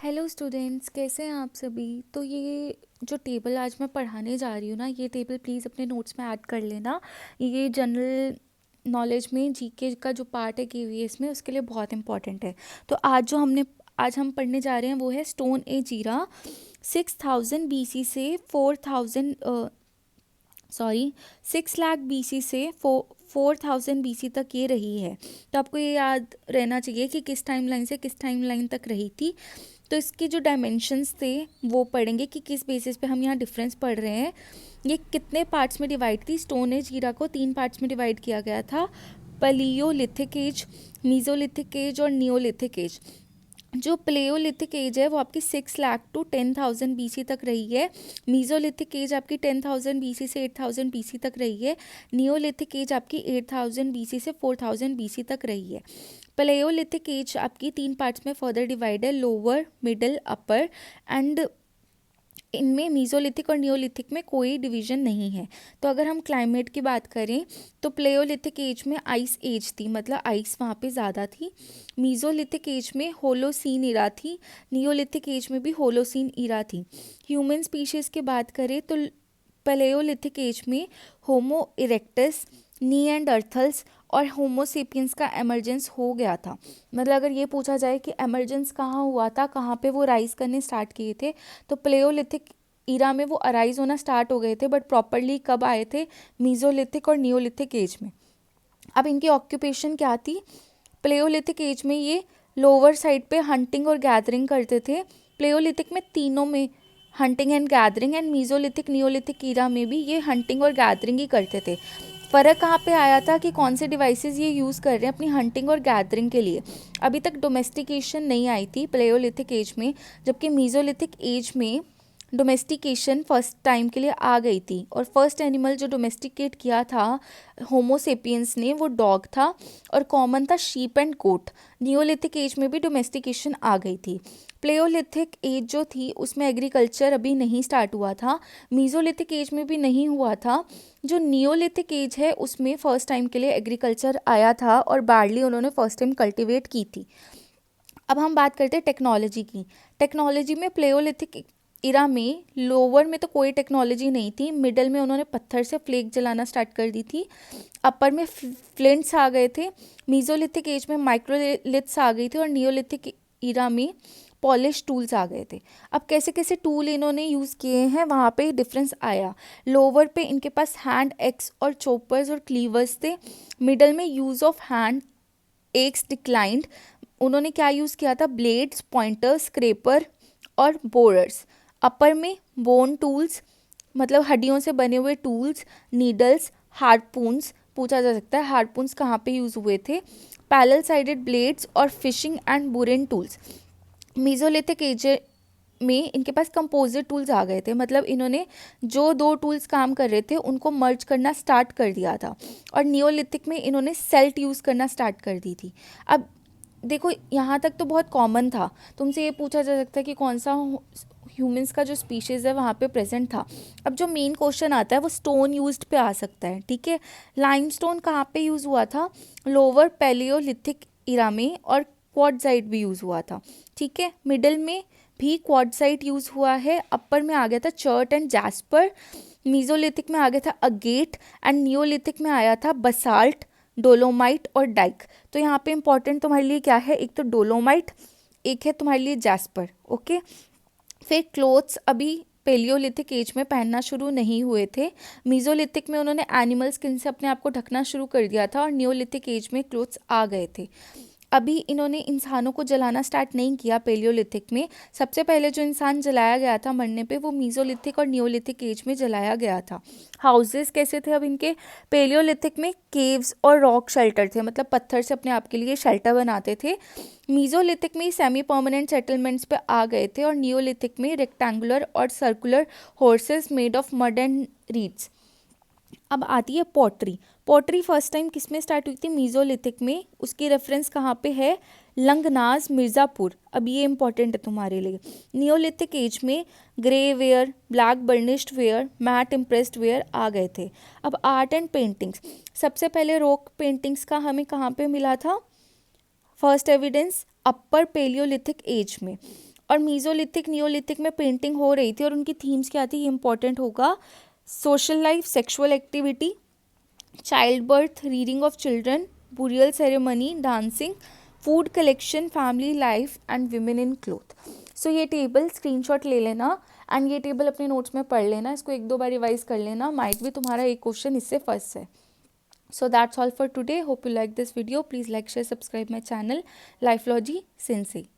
Hello students, कैसे हैं आप सभी। तो ये जो टेबल आज मैं पढ़ाने जा रही हूँ ना, ये टेबल प्लीज़ अपने नोट्स में ऐड कर लेना। ये जनरल नॉलेज में जीके का जो पार्ट है केवीएस में, उसके लिए बहुत इंपॉर्टेंट है। तो आज हम पढ़ने जा रहे हैं वो है स्टोन एज ईरा। 6000 बीसी से 4000 सॉरी 6 लाख बीसी से 4000 बीसी तक ये रही है। तो आपको ये याद रहना चाहिए कि किस टाइमलाइन से किस टाइमलाइन तक रही थी। तो इसके जो डायमेंशंस थे वो पढ़ेंगे कि किस बेसिस पे हम यहाँ डिफरेंस पढ़ रहे हैं। ये कितने पार्ट्स में डिवाइड थी। स्टोन एज ईरा को 3 पार्ट्स में डिवाइड किया गया था: पलियोलिथिक एज, मीजोलिथिक एज और नियोलिथिक एज। जो प्लेयोलिथिक एज है वो आपकी 6 लाख टू 10,000 बीसी तक रही है। मीजोलिथिक एज आपकी 10,000 बीसी से 8,000 बीसी तक रही है। नियोलिथिक एज आपकी 8,000 बीसी से 4,000 बीसी तक रही है। प्लेयोलिथिक एज आपकी 3 पार्ट्स में फर्दर डिवाइड है: लोअर, मिडिल, अपर। एंड इनमें मीजोलिथिक और नियोलिथिक में कोई डिवीजन नहीं है। तो अगर हम क्लाइमेट की बात करें तो प्लेयोलिथिक एज में आइस एज थी, मतलब आइस वहाँ पे ज़्यादा थी। मीजोलिथिक एज में होलोसीन इरा थी। नियोलिथिक एज में भी होलोसीन इरा थी। ह्यूमन स्पीशीज़ की बात करें तो पैलेयोलिथिक एज में होमो इरेक्टस, निएंडरथल्स और होमोसेपियंस का एमर्जेंस हो गया था। मतलब अगर ये पूछा जाए कि एमर्जेंस कहाँ हुआ था, कहाँ पे वो राइज करने स्टार्ट किए थे, तो प्लेयोलिथिक ईरा में वो अराइज होना स्टार्ट हो गए थे, बट प्रॉपरली कब आए थे? मीजोलिथिक और नियोलिथिक एज में। अब इनकी ऑक्यूपेशन क्या थी? प्लेयोलिथिक एज में ये लोअर साइड पे हंटिंग और गैदरिंग करते थे। प्लेयोलिथिक में तीनों में hunting and gathering, and Mesolithic Neolithic era में भी ये हंटिंग और गैदरिंग ही करते थे। फ़र्क कहाँ पे आया था कि कौन से डिवाइसेस ये यूज़ कर रहे हैं अपनी हंटिंग और गैदरिंग के लिए। अभी तक डोमेस्टिकेशन नहीं आई थी प्लेयोलिथिक एज में, जबकि मीजोलिथिक एज में डोमेस्टिकेशन फर्स्ट टाइम के लिए आ गई थी। और फर्स्ट एनिमल जो डोमेस्टिकेट किया था होमोसेपियंस ने, वो डॉग था और कॉमन था sheep and goat. Neolithic age में भी डोमेस्टिकेशन आ गई थी। प्लेयोलिथिक एज जो थी उसमें एग्रीकल्चर अभी नहीं स्टार्ट हुआ था। मीजोलिथिक एज में भी नहीं हुआ था। जो नियोलिथिक एज है उसमें फ़र्स्ट टाइम के लिए एग्रीकल्चर आया था और बार्ली उन्होंने फर्स्ट टाइम कल्टीवेट की थी। अब हम बात करते हैं टेक्नोलॉजी की। टेक्नोलॉजी में प्लेयोलिथिक इरा में लोअर में तो कोई टेक्नोलॉजी नहीं थी। मिडल में उन्होंने पत्थर से फ्लेक जलाना स्टार्ट कर दी थी। अपर में फ्लिंट्स आ गए थे। मीजोलिथिक एज में माइक्रोलिथ्स आ गई थी और नियोलिथिक इरा में पॉलिश टूल्स आ गए थे। अब कैसे कैसे टूल इन्होंने यूज़ किए हैं वहाँ पे डिफरेंस आया। लोअर पे इनके पास हैंड एक्स और चोपर्स और क्लीवर्स थे। मिडल में use of hand axe declined. उन्होंने क्या यूज़ किया था? ब्लेड्स, पॉइंटर्स, स्क्रेपर और बोरर्स। अपर में बोन टूल्स, मतलब हड्डियों से बने हुए टूल्स, नीडल्स, हार्पून्स। पूछा जा सकता है हार्पून्स कहाँ पे यूज़ हुए थे? पैरेलल साइडेड ब्लेड्स और fishing and burin tools. Mesolithic age में इनके पास कंपोजिट टूल्स आ गए थे, मतलब इन्होंने जो दो टूल्स काम कर रहे थे उनको मर्ज करना स्टार्ट कर दिया था। और नियोलिथिक में इन्होंने सेल्ट यूज़ करना स्टार्ट कर दी थी। अब देखो, यहाँ तक तो बहुत कॉमन था। तुमसे ये पूछा जा सकता है कि कौन सा ह्यूमंस का जो स्पीशीज़ है वहाँ पे प्रेजेंट था। अब जो मेन क्वेश्चन आता है वो स्टोन यूज्ड पे आ सकता है, ठीक है। लाइमस्टोन कहाँ पे यूज़ हुआ था? लोअर पैलियोलिथिक इरा में, और क्वार्ट्ज़ाइट भी यूज़ हुआ था, ठीक है। मिडल में भी क्वार्ट्ज़ाइट यूज़ हुआ है। अपर में आ गया था चर्ट एंड जैस्पर। मीजोलिथिक में आ गया था अगेट। एंड नियोलिथिक में आया था बसाल्ट, डोलोमाइट और डाइक। तो यहाँ पे इंपॉर्टेंट तुम्हारे लिए क्या है? एक तो डोलोमाइट, एक है तुम्हारे लिए जैस्पर, ओके। फिर क्लोथ्स अभी पेलियोलिथिक एज में पहनना शुरू नहीं हुए थे। मीजोलिथिक में उन्होंने एनिमल स्किन से अपने आप को ढकना शुरू कर दिया था और नियोलिथिक एज में क्लोथ्स आ गए थे। अभी इन्होंने इंसानों को जलाना स्टार्ट नहीं किया पेलियोलिथिक में। सबसे पहले जो इंसान जलाया गया था मरने पे, वो मीजोलिथिक और नियोलिथिक एज में जलाया गया था। हाउसेस कैसे थे अब इनके? पेलियोलिथिक में केव्स और रॉक शेल्टर थे, मतलब पत्थर से अपने आप के लिए शेल्टर बनाते थे। मीजोलिथिक में सेमी परमानेंट सेटलमेंट्स पे आ गए थे। और नियोलिथिक में रेक्टेंगुलर और circular horses made of mud and reads. अब आती है पॉटरी। पॉटरी फर्स्ट टाइम किस में स्टार्ट हुई थी? मीजोलिथिक में। उसकी रेफरेंस कहाँ पे है? लंगनाज, मिर्ज़ापुर। अब ये इंपॉर्टेंट है तुम्हारे लिए। नियोलिथिक एज में grey ware, black burnished ware, mat impressed ware आ गए थे। अब आर्ट एंड पेंटिंग्स। सबसे पहले रॉक पेंटिंग्स का हमें कहाँ पे मिला था फर्स्ट एविडेंस? अपर पेलियोलिथिक एज में। और मीज़ोलिथिक नियोलिथिक में पेंटिंग हो रही थी और उनकी थीम्स क्या थी, ये इंपॉर्टेंट होगा। Social life, sexual activity, child birth, reading of children, burial ceremony, dancing, food collection, family life and women in cloth. So ये टेबल स्क्रीनशॉट ले लेना एंड ये टेबल अपने नोट्स में पढ़ लेना, इसको 1-2 बार रिवाइज कर लेना, माइट भी तुम्हारा एक क्वेश्चन इससे फर्स्ट है। So that's all for today. Hope you like this video. Please like, share, subscribe my channel, Lifelogy Sensei.